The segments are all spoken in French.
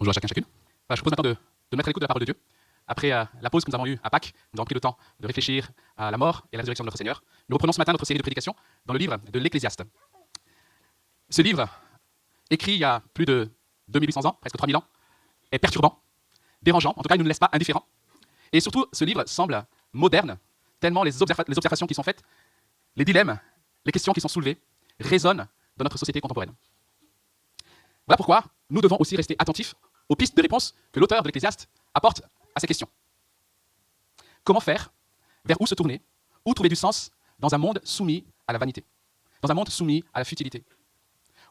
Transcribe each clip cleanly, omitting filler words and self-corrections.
Bonjour à chacun, chacune. Voilà, je propose maintenant de mettre à l'écoute de la parole de Dieu. Après la pause que nous avons eue à Pâques, nous avons pris le temps de réfléchir à la mort et à la résurrection de notre Seigneur. Nous reprenons ce matin notre série de prédications dans le livre de l'Ecclésiaste. Ce livre, écrit il y a plus de 2800 ans, presque 3000 ans, est perturbant, dérangeant, en tout cas il ne nous laisse pas indifférents. Et surtout, ce livre semble moderne, tellement les observations qui sont faites, les dilemmes, les questions qui sont soulevées, résonnent dans notre société contemporaine. Voilà pourquoi nous devons aussi rester attentifs aux pistes de réponse que l'auteur de l'Ecclésiaste apporte à ces questions. Comment faire? Vers où se tourner? Où trouver du sens dans un monde soumis à la vanité? Dans un monde soumis à la futilité?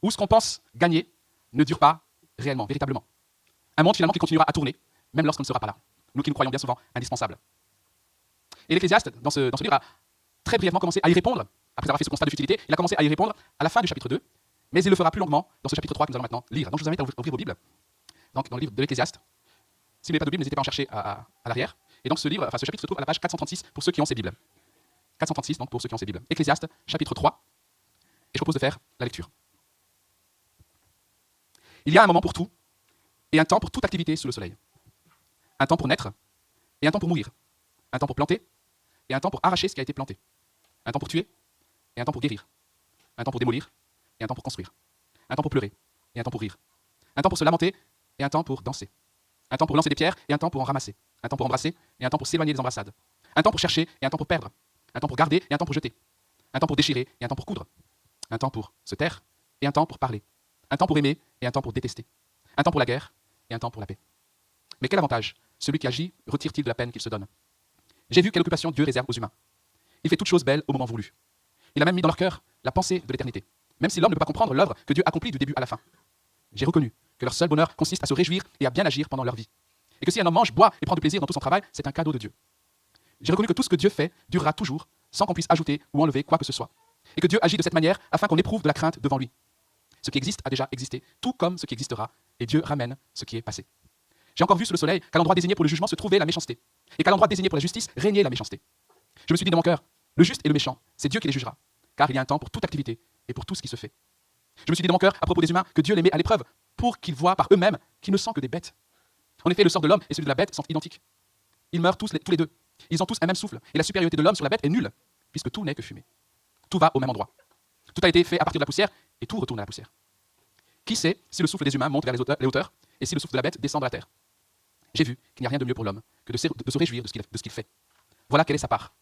Où ce qu'on pense gagner ne dure pas réellement, véritablement. Un monde finalement qui continuera à tourner, même lorsqu'on ne sera pas là. Nous qui nous croyons bien souvent indispensables. Et l'Ecclésiaste, dans ce livre, a très brièvement commencé à y répondre, après avoir fait ce constat de futilité, il a commencé à y répondre à la fin du chapitre 2, mais il le fera plus longuement dans ce chapitre 3 que nous allons maintenant lire. Donc je vous invite à ouvrir vos Bibles, donc dans le livre de l'Ecclésiaste. Si vous n'avez pas de Bible, n'hésitez pas à en chercher à l'arrière. Et donc ce chapitre se trouve à la page 436 pour ceux qui ont ces Bibles. 436 donc pour ceux qui ont ces Bibles. Ecclésiaste, chapitre 3. Et je propose de faire la lecture. Il y a un moment pour tout, et un temps pour toute activité sous le soleil. Un temps pour naître, et un temps pour mourir. Un temps pour planter, et un temps pour arracher ce qui a été planté. Un temps pour tuer, et un temps pour guérir. Un temps pour démolir, et un temps pour construire. Un temps pour pleurer, et un temps pour rire. Un temps pour se lamenter, et un temps pour danser. Un temps pour lancer des pierres, et un temps pour en ramasser. Un temps pour embrasser, et un temps pour s'éloigner des embrassades. Un temps pour chercher, et un temps pour perdre. Un temps pour garder, et un temps pour jeter. Un temps pour déchirer, et un temps pour coudre. Un temps pour se taire, et un temps pour parler. Un temps pour aimer, et un temps pour détester. Un temps pour la guerre, et un temps pour la paix. Mais quel avantage celui qui agit retire-t-il de la peine qu'il se donne? J'ai vu quelle occupation Dieu réserve aux humains. Il fait toutes choses belles au moment voulu. Il a même mis dans leur cœur la pensée de l'éternité, même si l'homme ne peut pas comprendre l'œuvre que Dieu accomplit du début à la fin. J'ai reconnu que leur seul bonheur consiste à se réjouir et à bien agir pendant leur vie. Et que si un homme mange, boit et prend du plaisir dans tout son travail, c'est un cadeau de Dieu. J'ai reconnu que tout ce que Dieu fait durera toujours, sans qu'on puisse ajouter ou enlever quoi que ce soit. Et que Dieu agit de cette manière afin qu'on éprouve de la crainte devant lui. Ce qui existe a déjà existé, tout comme ce qui existera, et Dieu ramène ce qui est passé. J'ai encore vu sous le soleil qu'à l'endroit désigné pour le jugement se trouvait la méchanceté, et qu'à l'endroit désigné pour la justice régnait la méchanceté. Je me suis dit dans mon cœur, le juste et le méchant, c'est Dieu qui les jugera, car il y a un temps pour toute activité et pour tout ce qui se fait. Je me suis dit dans mon cœur, à propos des humains, que Dieu les met à l'épreuve pour qu'ils voient par eux-mêmes qu'ils ne sont que des bêtes. En effet, le sort de l'homme et celui de la bête sont identiques. Ils meurent tous les deux. Ils ont tous un même souffle, et la supériorité de l'homme sur la bête est nulle, puisque tout n'est que fumée. Tout va au même endroit. Tout a été fait à partir de la poussière, et tout retourne à la poussière. Qui sait si le souffle des humains monte vers les hauteurs, et si le souffle de la bête descend de la terre? J'ai vu qu'il n'y a rien de mieux pour l'homme que de se réjouir de ce qu'il fait. Voilà quelle est sa part.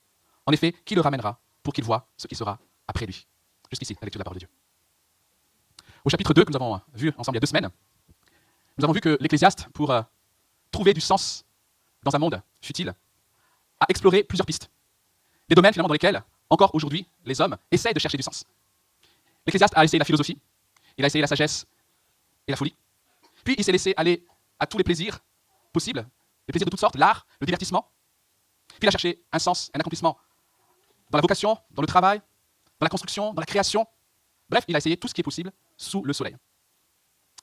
En effet, qui le ramènera pour qu'il voie ce qui sera après lui? Jusqu'ici, la lecture de la parole de Dieu. Au chapitre 2, que nous avons vu ensemble il y a 2 semaines, nous avons vu que l'Ecclésiaste, pour trouver du sens dans un monde futile, a exploré plusieurs pistes. Des domaines finalement dans lesquels, encore aujourd'hui, les hommes essayent de chercher du sens. L'Ecclésiaste a essayé la philosophie, il a essayé la sagesse et la folie. Puis il s'est laissé aller à tous les plaisirs possibles, les plaisirs de toutes sortes, l'art, le divertissement. Puis il a cherché un sens, un accomplissement dans la vocation, dans le travail, dans la construction, dans la création. Bref, il a essayé tout ce qui est possible sous le soleil.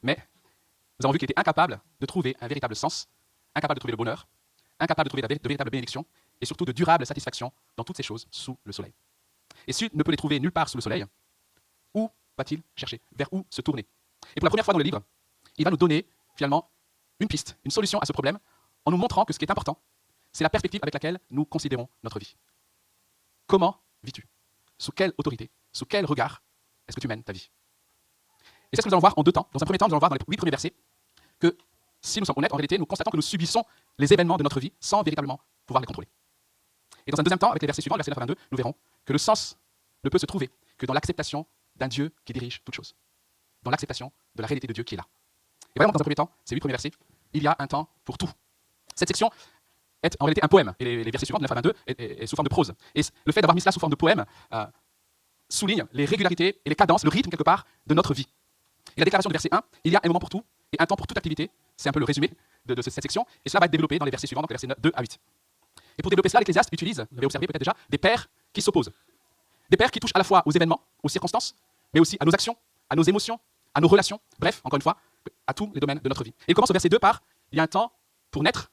Mais nous avons vu qu'il était incapable de trouver un véritable sens, incapable de trouver le bonheur, incapable de trouver de véritables bénédictions et surtout de durable satisfaction dans toutes ces choses sous le soleil. Et s'il ne peut les trouver nulle part sous le soleil, où va-t-il chercher? Vers où se tourner? Et pour la première fois dans le livre, il va nous donner finalement une piste, une solution à ce problème, en nous montrant que ce qui est important, c'est la perspective avec laquelle nous considérons notre vie. Comment vis-tu? Sous quelle autorité? Sous quel regard est-ce que tu mènes ta vie? Et c'est ce que nous allons voir en 2 temps. Dans un premier temps, nous allons voir dans les 8 premiers versets que, si nous sommes honnêtes, en réalité, nous constatons que nous subissons les événements de notre vie sans véritablement pouvoir les contrôler. Et dans un deuxième temps, avec les versets suivants, le verset 9 à 22, nous verrons que le sens ne peut se trouver que dans l'acceptation d'un Dieu qui dirige toutes choses, dans l'acceptation de la réalité de Dieu qui est là. Et voyons dans un premier temps, ces 8 premiers versets, il y a un temps pour tout. Cette section est en réalité un poème, et les versets suivants, de 9 à 22, est sous forme de prose. Et le fait d'avoir mis cela sous forme de poème souligne les régularités et les cadences, le rythme quelque part de notre vie. Et la déclaration du verset 1, il y a un moment pour tout, et un temps pour toute activité, c'est un peu le résumé de cette section, et cela va être développé dans les versets suivants, donc les versets 2 à 8. Et pour développer cela, l'Ecclésiaste utilise, vous l'avez observé peut-être déjà, des paires qui s'opposent. Des paires qui touchent à la fois aux événements, aux circonstances, mais aussi à nos actions, à nos émotions, à nos relations, bref, encore une fois, à tous les domaines de notre vie. Et il commence au verset 2 par, il y a un temps pour naître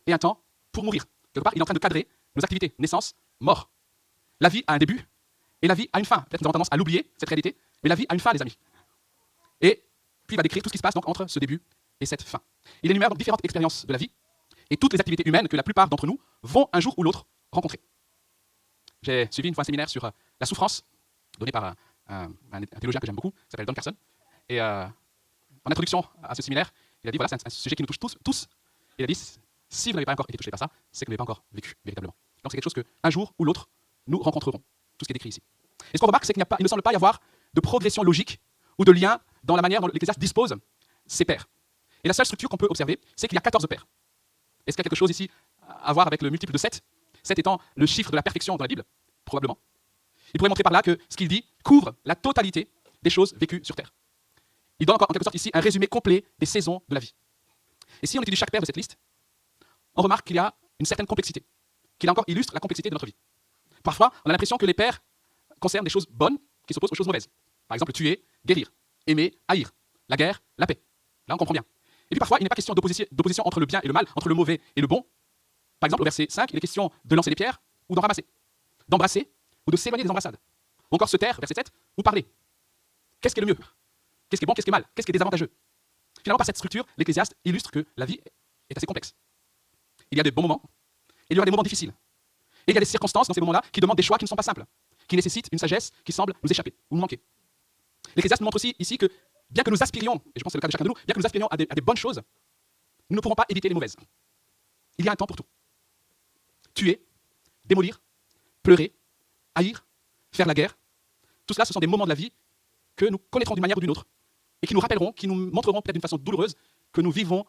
et un temps pour mourir. Quelque part, il est en train de cadrer nos activités, naissance, mort. La vie a un début et la vie a une fin. Peut-être que nous avons tendance à l'oublier, cette réalité, mais la vie a une fin, les amis. Et puis il va décrire tout ce qui se passe donc entre ce début et cette fin. Il énumère donc différentes expériences de la vie et toutes les activités humaines que la plupart d'entre nous vont un jour ou l'autre rencontrer. J'ai suivi une fois un séminaire sur la souffrance, donné par un théologien que j'aime beaucoup, qui s'appelle Don Carson. Et en introduction à ce séminaire, il a dit, voilà, c'est un sujet qui nous touche tous. Il a dit, si vous n'avez pas encore été touché par ça, c'est que vous n'avez pas encore vécu véritablement. Donc c'est quelque chose qu'un jour ou l'autre, nous rencontrerons, tout ce qui est décrit ici. Et ce qu'on remarque, c'est qu'il ne semble pas y avoir de progression logique ou de lien dans la manière dont l'Ecclésiaste dispose ses pairs. Et la seule structure qu'on peut observer, c'est qu'il y a 14 pairs. Est-ce qu'il y a quelque chose ici à voir avec le multiple de 7 7 étant le chiffre de la perfection dans la Bible, probablement. Il pourrait montrer par là que ce qu'il dit couvre la totalité des choses vécues sur Terre. Il donne en quelque sorte ici un résumé complet des saisons de la vie. Et si on étudie chaque paire de cette liste, on remarque qu'il y a une certaine complexité, qui là encore illustre la complexité de notre vie. Parfois, on a l'impression que les paires concernent des choses bonnes qui s'opposent aux choses mauvaises. Par exemple, tuer, guérir, aimer, haïr, la guerre, la paix. Là, on comprend bien. Et puis parfois, il n'est pas question d'opposition entre le bien et le mal, entre le mauvais et le bon. Par exemple, au verset 5, il est question de lancer des pierres ou d'en ramasser, d'embrasser ou de s'éloigner des embrassades. Ou encore se taire, verset 7, ou parler. Qu'est-ce qui est le mieux? Qu'est-ce qui est bon, qu'est-ce qui est mal? Qu'est-ce qui est désavantageux? Finalement, par cette structure, l'Ecclésiaste illustre que la vie est assez complexe. Il y a des bons moments, et il y aura des moments difficiles. Et il y a des circonstances dans ces moments-là qui demandent des choix qui ne sont pas simples, qui nécessitent une sagesse qui semble nous échapper ou nous manquer. L'Ecclésiaste nous montre aussi ici que, bien que nous aspirions, et je pense que c'est le cas de chacun de nous, bien que nous aspirions à des bonnes choses, nous ne pourrons pas éviter les mauvaises. Il y a un temps pour tout. Tuer, démolir, pleurer, haïr, faire la guerre, tout cela, ce sont des moments de la vie que nous connaîtrons d'une manière ou d'une autre, et qui nous rappelleront, qui nous montreront peut-être d'une façon douloureuse que nous vivons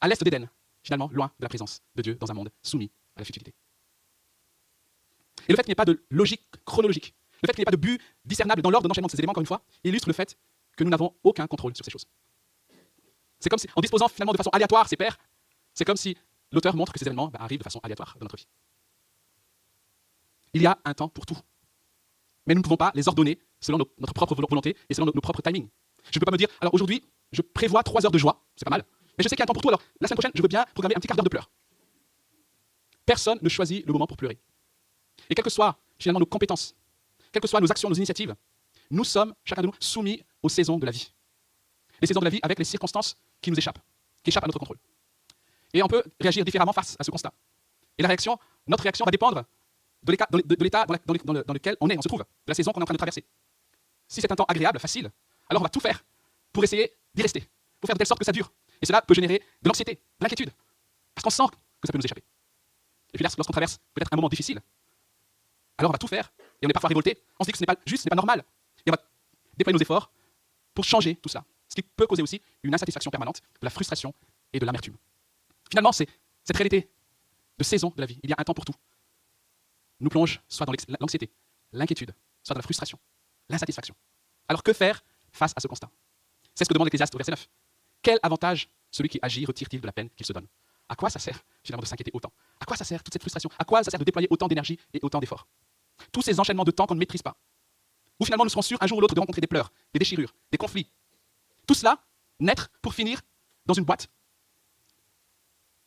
à l'est d'Éden, finalement, loin de la présence de Dieu dans un monde soumis à la futilité. Et le fait qu'il n'y ait pas de logique chronologique, le fait qu'il n'y ait pas de but discernable dans l'ordre d'enchaînement de ces éléments, encore une fois, illustre le fait que nous n'avons aucun contrôle sur ces choses. C'est comme si, en disposant finalement de façon aléatoire ces paires, c'est comme si l'auteur montre que ces événements arrivent de façon aléatoire dans notre vie. Il y a un temps pour tout. Mais nous ne pouvons pas les ordonner selon notre propre volonté et selon nos propres timings. Je ne peux pas me dire, alors aujourd'hui, je prévois 3 heures de joie, c'est pas mal, mais je sais qu'il y a un temps pour tout, alors la semaine prochaine, je veux bien programmer un petit quart d'heure de pleurs. Personne ne choisit le moment pour pleurer. Et quelles que soient finalement nos compétences, quelles que soient nos actions, nos initiatives, nous sommes, chacun de nous, soumis aux saisons de la vie. Les saisons de la vie avec les circonstances qui nous échappent, qui échappent à notre contrôle. Et on peut réagir différemment face à ce constat. Et notre réaction va dépendre de l'état dans lequel on se trouve, de la saison qu'on est en train de traverser. Si c'est un temps agréable, facile, alors on va tout faire pour essayer d'y rester, pour faire de telle sorte que ça dure. Et cela peut générer de l'anxiété, de l'inquiétude, parce qu'on sent que ça peut nous échapper. Et puis lorsqu'on traverse peut-être un moment difficile, alors on va tout faire, et on est parfois révolté, on se dit que ce n'est pas juste, ce n'est pas normal, et on va déployer nos efforts pour changer tout ça, ce qui peut causer aussi une insatisfaction permanente, de la frustration et de l'amertume. Finalement, c'est cette réalité de saison de la vie, il y a un temps pour tout, nous plonge soit dans l'anxiété, l'inquiétude, soit dans la frustration, l'insatisfaction. Alors que faire face à ce constat? C'est ce que demande l'Ecclésiaste au verset 9. Quel avantage celui qui agit retire-t-il de la peine qu'il se donne? À quoi ça sert finalement de s'inquiéter autant? À quoi ça sert toute cette frustration? À quoi ça sert de déployer autant d'énergie et autant d'efforts? Tous ces enchaînements de temps qu'on ne maîtrise pas, où finalement nous serons sûrs un jour ou l'autre de rencontrer des pleurs, des déchirures, des conflits. Tout cela naître pour finir dans une boîte,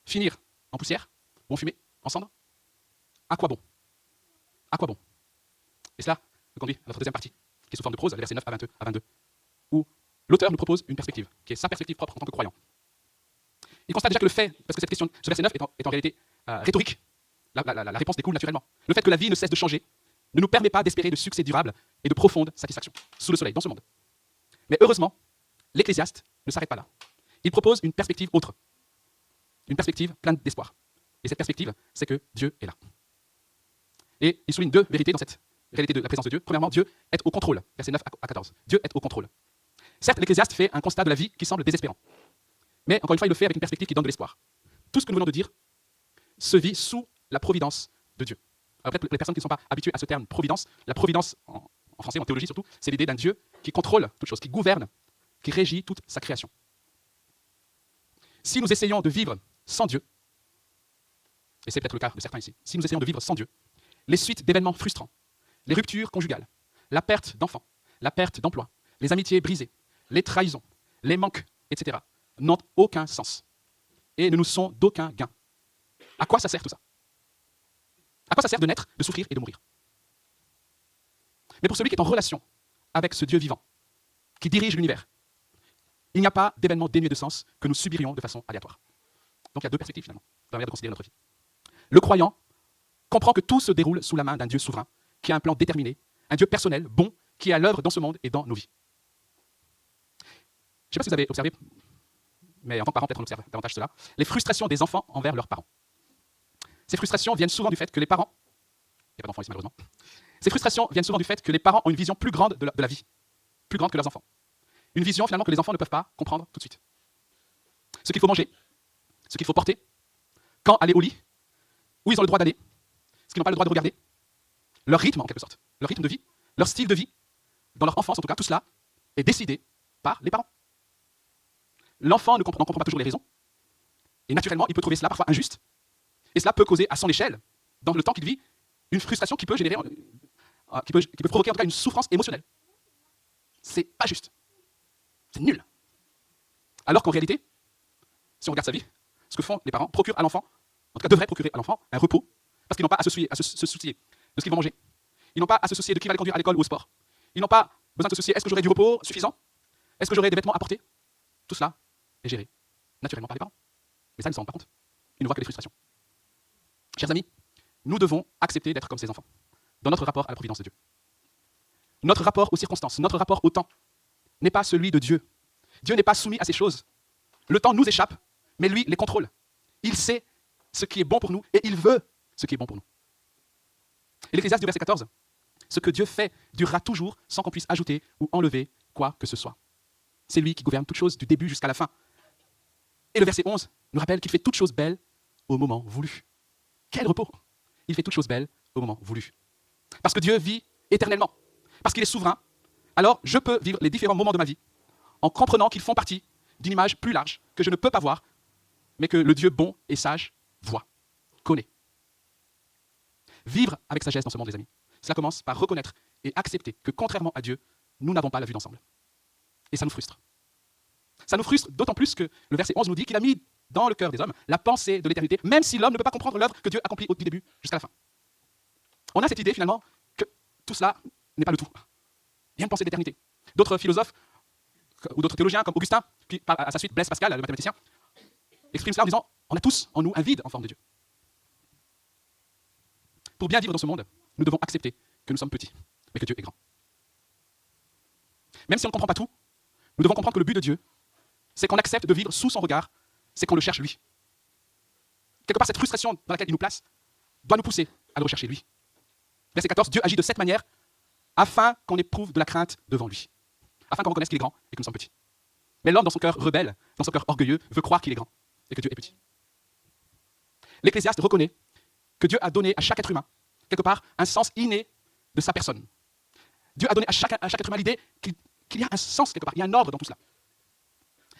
finir en poussière, ou en fumée, en cendre. À quoi bon? À quoi bon? Et cela nous conduit à notre deuxième partie, qui est sous forme de prose, les versets 9 à 22, où l'auteur nous propose une perspective, qui est sa perspective propre en tant que croyant. Il constate déjà que le fait, parce que cette question, ce verset 9 est en réalité rhétorique, la réponse découle naturellement. Le fait que la vie ne cesse de changer ne nous permet pas d'espérer de succès durable et de profonde satisfaction sous le soleil, dans ce monde. Mais heureusement, l'Ecclésiaste ne s'arrête pas là. Il propose une perspective autre, une perspective pleine d'espoir. Et cette perspective, c'est que Dieu est là. Et il souligne 2 vérités dans cette réalité de la présence de Dieu. Premièrement, Dieu est au contrôle, versets 9 à 14. Dieu est au contrôle. Certes, l'Ecclésiaste fait un constat de la vie qui semble désespérant. Mais encore une fois, il le fait avec une perspective qui donne de l'espoir. Tout ce que nous venons de dire se vit sous la providence de Dieu. Alors peut-être pour les personnes qui ne sont pas habituées à ce terme providence, la providence, en français, en théologie surtout, c'est l'idée d'un Dieu qui contrôle toute chose, qui gouverne, qui régit toute sa création. Si nous essayons de vivre sans Dieu, et c'est peut-être le cas de certains ici, si nous essayons de vivre sans Dieu, les suites d'événements frustrants, les ruptures conjugales, la perte d'enfants, la perte d'emploi, les amitiés brisées, les trahisons, les manques, etc., n'ont aucun sens et ne nous sont d'aucun gain. À quoi ça sert tout ça? À quoi ça sert de naître, de souffrir et de mourir? Mais pour celui qui est en relation avec ce Dieu vivant, qui dirige l'univers, il n'y a pas d'événement dénué de sens que nous subirions de façon aléatoire. Donc il y a deux perspectives finalement, dans la manière de considérer notre vie. Le croyant comprend que tout se déroule sous la main d'un Dieu souverain, qui a un plan déterminé, un Dieu personnel, bon, qui est à l'œuvre dans ce monde et dans nos vies. Je ne sais pas si vous avez observé, mais en tant que parent, peut-être on observe davantage cela, les frustrations des enfants envers leurs parents. Ces frustrations viennent souvent du fait que les parents, il n'y a pas d'enfants ici malheureusement, ces frustrations viennent souvent du fait que les parents ont une vision plus grande de la vie, plus grande que leurs enfants. Une vision finalement que les enfants ne peuvent pas comprendre tout de suite. Ce qu'il faut manger, ce qu'il faut porter, quand aller au lit, où ils ont le droit d'aller, ce qu'ils n'ont pas le droit de regarder, leur rythme en quelque sorte, leur rythme de vie, leur style de vie, dans leur enfance en tout cas, tout cela est décidé par les parents. L'enfant n'en comprend pas toujours les raisons, et naturellement il peut trouver cela parfois injuste, et cela peut causer à son échelle, dans le temps qu'il vit, une frustration qui peut générer, qui peut provoquer en tout cas une souffrance émotionnelle. C'est pas juste. C'est nul. Alors qu'en réalité, si on regarde sa vie, ce que font les parents procurent à l'enfant, en tout cas devraient procurer à l'enfant, un repos, parce qu'ils n'ont pas à se soucier de ce qu'ils vont manger. Ils n'ont pas à se soucier de qui va les conduire à l'école ou au sport. Ils n'ont pas besoin de se soucier, est-ce que j'aurai du repos suffisant? Est-ce que j'aurai des vêtements à porter? Tout cela est géré naturellement par les parents. Mais ça, ils ne s'en rendent pas compte. Ils ne voient que les frustrations. Chers amis, nous devons accepter d'être comme ces enfants, dans notre rapport à la providence de Dieu. Notre rapport aux circonstances, notre rapport au temps, n'est pas celui de Dieu. Dieu n'est pas soumis à ces choses. Le temps nous échappe, mais lui les contrôle. Il sait ce qui est bon pour nous et il veut ce qui est bon pour nous. Et l'Ecclésiaste du verset 14, ce que Dieu fait durera toujours sans qu'on puisse ajouter ou enlever quoi que ce soit. C'est lui qui gouverne toutes choses du début jusqu'à la fin. Et le verset 11 nous rappelle qu'il fait toutes choses belles au moment voulu. Quel repos! Il fait toutes choses belles au moment voulu. Parce que Dieu vit éternellement, parce qu'il est souverain, alors je peux vivre les différents moments de ma vie en comprenant qu'ils font partie d'une image plus large que je ne peux pas voir, mais que le Dieu bon et sage voit, connaît. Vivre avec sagesse dans ce monde, les amis, cela commence par reconnaître et accepter que, contrairement à Dieu, nous n'avons pas la vue d'ensemble. Et ça nous frustre. Ça nous frustre d'autant plus que le verset 11 nous dit qu'il a mis dans le cœur des hommes la pensée de l'éternité, même si l'homme ne peut pas comprendre l'œuvre que Dieu accomplit du début jusqu'à la fin. On a cette idée, finalement, que tout cela n'est pas le tout. Il y a une pensée de l'éternité. D'autres philosophes ou d'autres théologiens, comme Augustin, puis à sa suite Blaise Pascal, le mathématicien, expriment cela en disant on a tous en nous un vide en forme de Dieu. Pour bien vivre dans ce monde, nous devons accepter que nous sommes petits, mais que Dieu est grand. Même si on ne comprend pas tout, nous devons comprendre que le but de Dieu, c'est qu'on accepte de vivre sous son regard, c'est qu'on le cherche lui. Quelque part, cette frustration dans laquelle il nous place doit nous pousser à le rechercher lui. Verset 14, Dieu agit de cette manière afin qu'on éprouve de la crainte devant lui, afin qu'on reconnaisse qu'il est grand et que nous sommes petits. Mais l'homme, dans son cœur rebelle, dans son cœur orgueilleux, veut croire qu'il est grand et que Dieu est petit. L'Ecclésiaste reconnaît que Dieu a donné à chaque être humain, quelque part, un sens inné de sa personne. Dieu a donné à chaque être humain l'idée qu'il y a un sens quelque part, il y a un ordre dans tout cela.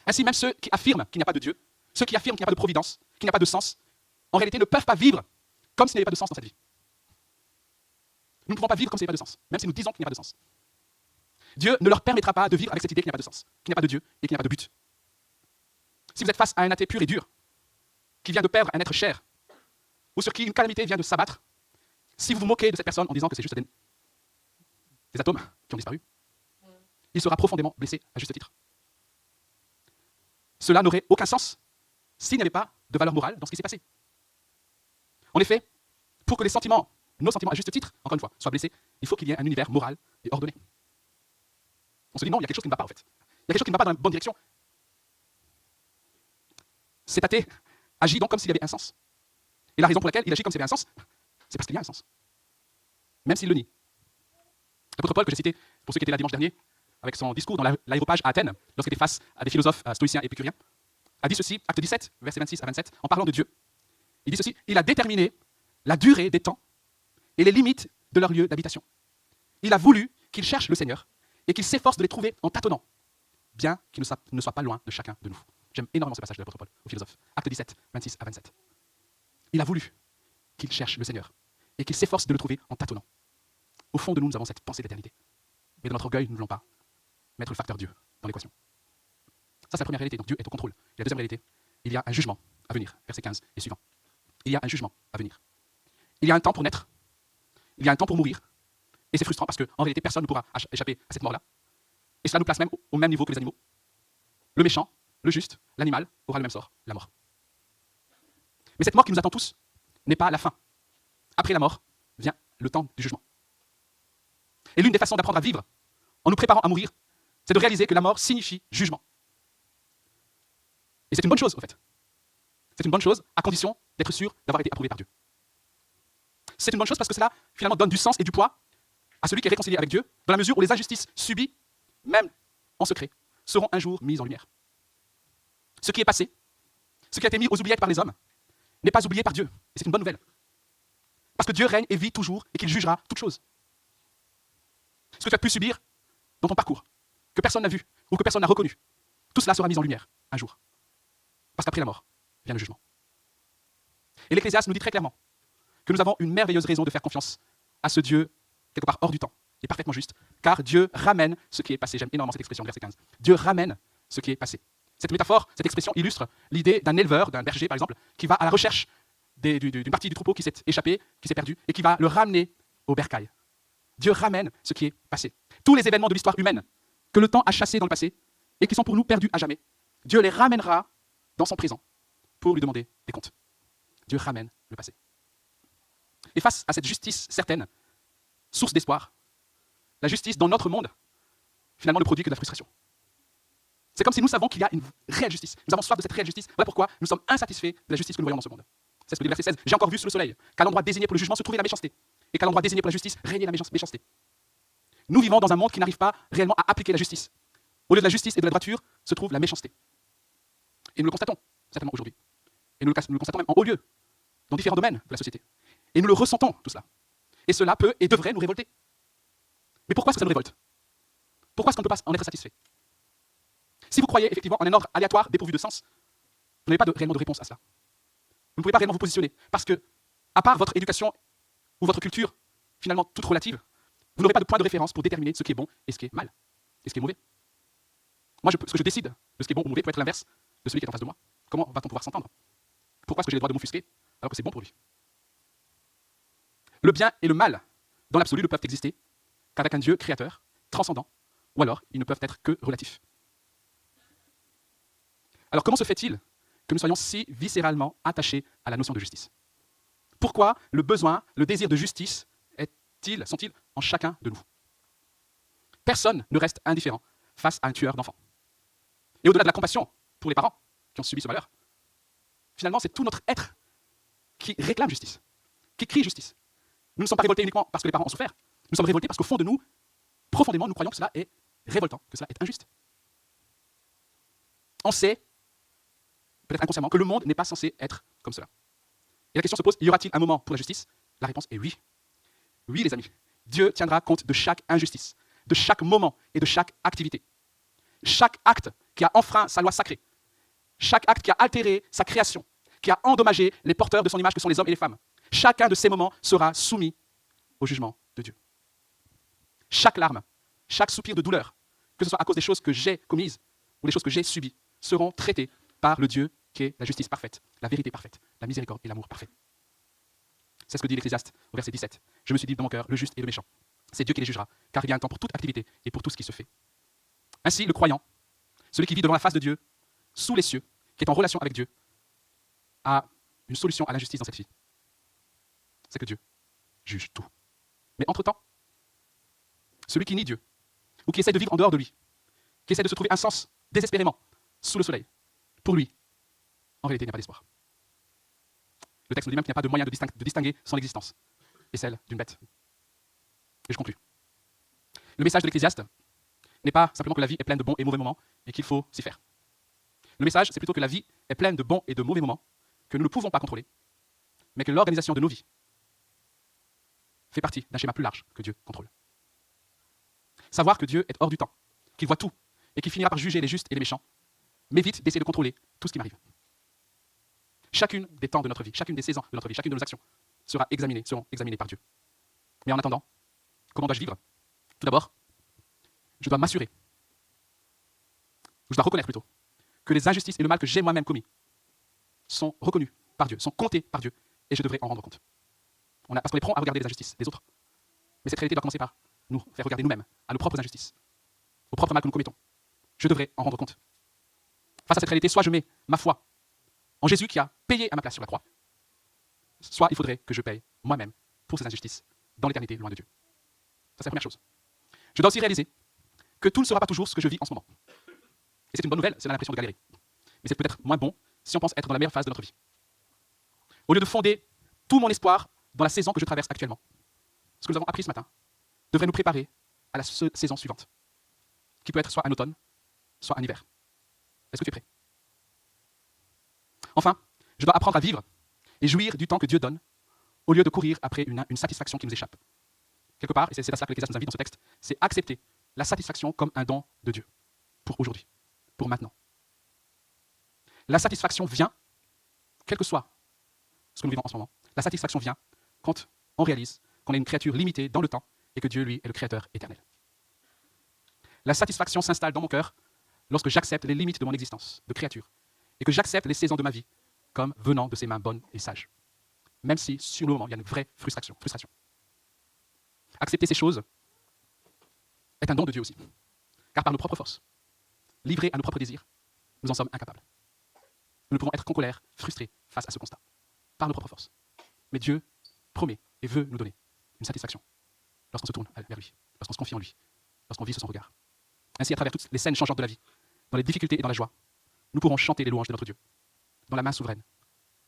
Ainsi, même ceux qui affirment qu'il n'y a pas de Dieu, ceux qui affirment qu'il n'y a pas de providence, qu'il n'y a pas de sens, en réalité ne peuvent pas vivre comme s'il n'y avait pas de sens dans cette vie. Nous ne pouvons pas vivre comme s'il n'y avait pas de sens, même si nous disons qu'il n'y a pas de sens. Dieu ne leur permettra pas de vivre avec cette idée qu'il n'y a pas de sens, qu'il n'y a pas de Dieu et qu'il n'y a pas de but. Si vous êtes face à un athée pur et dur, qui vient de perdre un être cher, ou sur qui une calamité vient de s'abattre, si vous vous moquez de cette personne en disant que c'est juste des atomes qui ont disparu, il sera profondément blessé à juste titre. Cela n'aurait aucun sens s'il n'y avait pas de valeur morale dans ce qui s'est passé. En effet, pour que nos sentiments à juste titre, encore une fois, soient blessés, il faut qu'il y ait un univers moral et ordonné. On se dit non, il y a quelque chose qui ne va pas en fait. Il y a quelque chose qui ne va pas dans la bonne direction. Cet athée agit donc comme s'il y avait un sens. Et la raison pour laquelle il agit comme s'il y avait un sens, c'est parce qu'il y a un sens. Même s'il le nie. L'apôtre Paul, que j'ai cité pour ceux qui étaient là dimanche dernier, avec son discours dans l'aéropage à Athènes, lorsqu'il était face à des philosophes stoïciens et épicuriens, a dit ceci, acte 17, versets 26 à 27, en parlant de Dieu. Il dit ceci, il a déterminé la durée des temps et les limites de leur lieu d'habitation. Il a voulu qu'ils cherchent le Seigneur et qu'ils s'efforcent de les trouver en tâtonnant, bien qu'ils ne soient pas loin de chacun de nous. J'aime énormément ce passage de l'apôtre Paul au philosophe. Acte 17, 26 à 27. Il a voulu qu'ils cherchent le Seigneur et qu'ils s'efforcent de le trouver en tâtonnant. Au fond de nous, nous avons cette pensée d'éternité. Mais dans notre orgueil, nous ne voulons pas mettre le facteur Dieu dans l'équation. Ça, c'est la première réalité. Donc Dieu est au contrôle. Et la deuxième réalité, il y a un jugement à venir. Verset 15 et suivant. Il y a un jugement à venir. Il y a un temps pour naître. Il y a un temps pour mourir. Et c'est frustrant parce qu'en réalité, personne ne pourra échapper à cette mort-là. Et cela nous place même au même niveau que les animaux. le méchant, le juste, l'animal aura le même sort, la mort. Mais cette mort qui nous attend tous n'est pas la fin. Après la mort vient le temps du jugement. Et l'une des façons d'apprendre à vivre en nous préparant à mourir, c'est de réaliser que la mort signifie jugement. Et c'est une bonne chose, en fait. C'est une bonne chose à condition d'être sûr d'avoir été approuvé par Dieu. C'est une bonne chose parce que cela, finalement, donne du sens et du poids à celui qui est réconcilié avec Dieu, dans la mesure où les injustices subies, même en secret, seront un jour mises en lumière. Ce qui est passé, ce qui a été mis aux oubliettes par les hommes, n'est pas oublié par Dieu. Et c'est une bonne nouvelle. Parce que Dieu règne et vit toujours et qu'il jugera toutes choses. Ce que tu as pu subir dans ton parcours, que personne n'a vu ou que personne n'a reconnu, tout cela sera mis en lumière un jour. Parce qu'après la mort vient le jugement. Et l'Ecclésiaste nous dit très clairement que nous avons une merveilleuse raison de faire confiance à ce Dieu, quelque part hors du temps, et parfaitement juste, car Dieu ramène ce qui est passé. J'aime énormément cette expression, verset 15. Dieu ramène ce qui est passé. Cette métaphore, cette expression illustre l'idée d'un éleveur, d'un berger par exemple, qui va à la recherche d'une partie du troupeau qui s'est échappée, qui s'est perdue, et qui va le ramener au bercail. Dieu ramène ce qui est passé. Tous les événements de l'histoire humaine que le temps a chassés dans le passé et qui sont pour nous perdus à jamais, Dieu les ramènera dans son présent pour lui demander des comptes. Dieu ramène le passé. Et face à cette justice certaine, source d'espoir, la justice dans notre monde, finalement, ne produit que de la frustration. C'est comme si nous savons qu'il y a une réelle justice. Nous avons soif de cette réelle justice. Voilà pourquoi nous sommes insatisfaits de la justice que nous voyons dans ce monde. C'est ce que dit le verset 16. J'ai encore vu sous le soleil qu'à l'endroit désigné pour le jugement se trouvait la méchanceté, et qu'à l'endroit désigné pour la justice régnait la méchanceté. Nous vivons dans un monde qui n'arrive pas réellement à appliquer la justice. Au lieu de la justice et de la droiture se trouve la méchanceté. Et nous le constatons certainement aujourd'hui. Et nous le constatons même en haut lieu, dans différents domaines de la société. Et nous le ressentons, tout cela. Et cela peut et devrait nous révolter. Mais pourquoi est-ce que ça nous révolte? Pourquoi est-ce qu'on ne peut pas en être satisfait? Si vous croyez effectivement en un ordre aléatoire dépourvu de sens, vous n'avez pas réellement de réponse à cela. Vous ne pouvez pas réellement vous positionner. Parce que, à part votre éducation ou votre culture, finalement toute relative, vous n'aurez pas de point de référence pour déterminer ce qui est bon et ce qui est mal, et ce qui est mauvais. Moi, ce que je décide de ce qui est bon ou mauvais peut être l'inverse de celui qui est en face de moi. Comment va-t-on pouvoir s'entendre? Pourquoi est-ce que j'ai le droit de m'offusquer alors que c'est bon pour lui? Le bien et le mal, dans l'absolu, ne peuvent exister qu'avec un Dieu créateur, transcendant, ou alors ils ne peuvent être que relatifs. Alors comment se fait-il que nous soyons si viscéralement attachés à la notion de justice? Pourquoi le besoin, le désir de justice sont-ils en chacun de nous? Personne ne reste indifférent face à un tueur d'enfants. Et au-delà de la compassion pour les parents qui ont subi ce malheur, finalement c'est tout notre être qui réclame justice, qui crie justice. Nous ne sommes pas révoltés uniquement parce que les parents ont souffert, nous sommes révoltés parce qu'au fond de nous, profondément, nous croyons que cela est révoltant, que cela est injuste. On sait, peut-être inconsciemment, que le monde n'est pas censé être comme cela. Et la question se pose, y aura-t-il un moment pour la justice? La réponse est oui. Oui, les amis. Dieu tiendra compte de chaque injustice, de chaque moment et de chaque activité. Chaque acte qui a enfreint sa loi sacrée, chaque acte qui a altéré sa création, qui a endommagé les porteurs de son image que sont les hommes et les femmes, chacun de ces moments sera soumis au jugement de Dieu. Chaque larme, chaque soupir de douleur, que ce soit à cause des choses que j'ai commises ou des choses que j'ai subies, seront traités par le Dieu qui est la justice parfaite, la vérité parfaite, la miséricorde et l'amour parfait. C'est ce que dit l'Ecclésiaste au verset 17. Je me suis dit dans mon cœur, le juste et le méchant. C'est Dieu qui les jugera, car il y a un temps pour toute activité et pour tout ce qui se fait. Ainsi, le croyant, celui qui vit devant la face de Dieu, sous les cieux, qui est en relation avec Dieu, a une solution à l'injustice dans cette vie. C'est que Dieu juge tout. Mais entre-temps, celui qui nie Dieu, ou qui essaie de vivre en dehors de lui, qui essaie de se trouver un sens désespérément sous le soleil, pour lui, en réalité, il n'y a pas d'espoir. Le texte nous dit même qu'il n'y a pas de moyen de distinguer son existence et celle d'une bête. Et je conclus. Le message de l'Ecclésiaste n'est pas simplement que la vie est pleine de bons et mauvais moments et qu'il faut s'y faire. Le message, c'est plutôt que la vie est pleine de bons et de mauvais moments que nous ne pouvons pas contrôler, mais que l'organisation de nos vies fait partie d'un schéma plus large que Dieu contrôle. Savoir que Dieu est hors du temps, qu'il voit tout et qu'il finira par juger les justes et les méchants, m'évite d'essayer de contrôler tout ce qui m'arrive. Chacune des temps de notre vie, chacune des saisons de notre vie, chacune de nos actions seront examinées par Dieu. Mais en attendant, comment dois-je vivre? Tout d'abord, je dois m'assurer, je dois reconnaître plutôt, que les injustices et le mal que j'ai moi-même commis sont reconnus par Dieu, sont comptés par Dieu, et je devrais en rendre compte. Parce qu'on est prompt à regarder les injustices des autres. Mais cette réalité doit commencer par nous faire regarder nous-mêmes à nos propres injustices, au propre mal que nous commettons. Je devrais en rendre compte. Face à cette réalité, soit je mets ma foi en Jésus qui a payé à ma place sur la croix, soit il faudrait que je paye moi-même pour ces injustices dans l'éternité loin de Dieu. Ça, c'est la première chose. Je dois aussi réaliser que tout ne sera pas toujours ce que je vis en ce moment. Et c'est une bonne nouvelle, c'est l'impression de galérer. Mais c'est peut-être moins bon si on pense être dans la meilleure phase de notre vie. Au lieu de fonder tout mon espoir dans la saison que je traverse actuellement, ce que nous avons appris ce matin devrait nous préparer à la saison suivante, qui peut être soit un automne, soit un hiver. Est-ce que tu es prêt? Enfin, je dois apprendre à vivre et jouir du temps que Dieu donne, au lieu de courir après une satisfaction qui nous échappe. Quelque part, et c'est à cela que l'Ecclésiaste nous invite dans ce texte, c'est accepter la satisfaction comme un don de Dieu, pour aujourd'hui, pour maintenant. La satisfaction vient, quel que soit ce que nous vivons en ce moment, la satisfaction vient quand on réalise qu'on est une créature limitée dans le temps et que Dieu, lui, est le créateur éternel. La satisfaction s'installe dans mon cœur lorsque j'accepte les limites de mon existence de créature et que j'accepte les saisons de ma vie comme venant de ses mains bonnes et sages. Même si, sur le moment, il y a une vraie frustration. Accepter ces choses est un don de Dieu aussi. Car par nos propres forces, livrés à nos propres désirs, nous en sommes incapables. Nous ne pouvons être qu'en colère, frustrés face à ce constat. Par nos propres forces. Mais Dieu promet et veut nous donner une satisfaction lorsqu'on se tourne vers lui, lorsqu'on se confie en lui, lorsqu'on vit sous son regard. Ainsi, à travers toutes les scènes changeantes de la vie, dans les difficultés et dans la joie, nous pourrons chanter les louanges de notre Dieu, dont la main souveraine,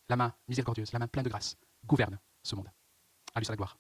la main miséricordieuse, la main pleine de grâce, gouverne ce monde. À lui soit la gloire.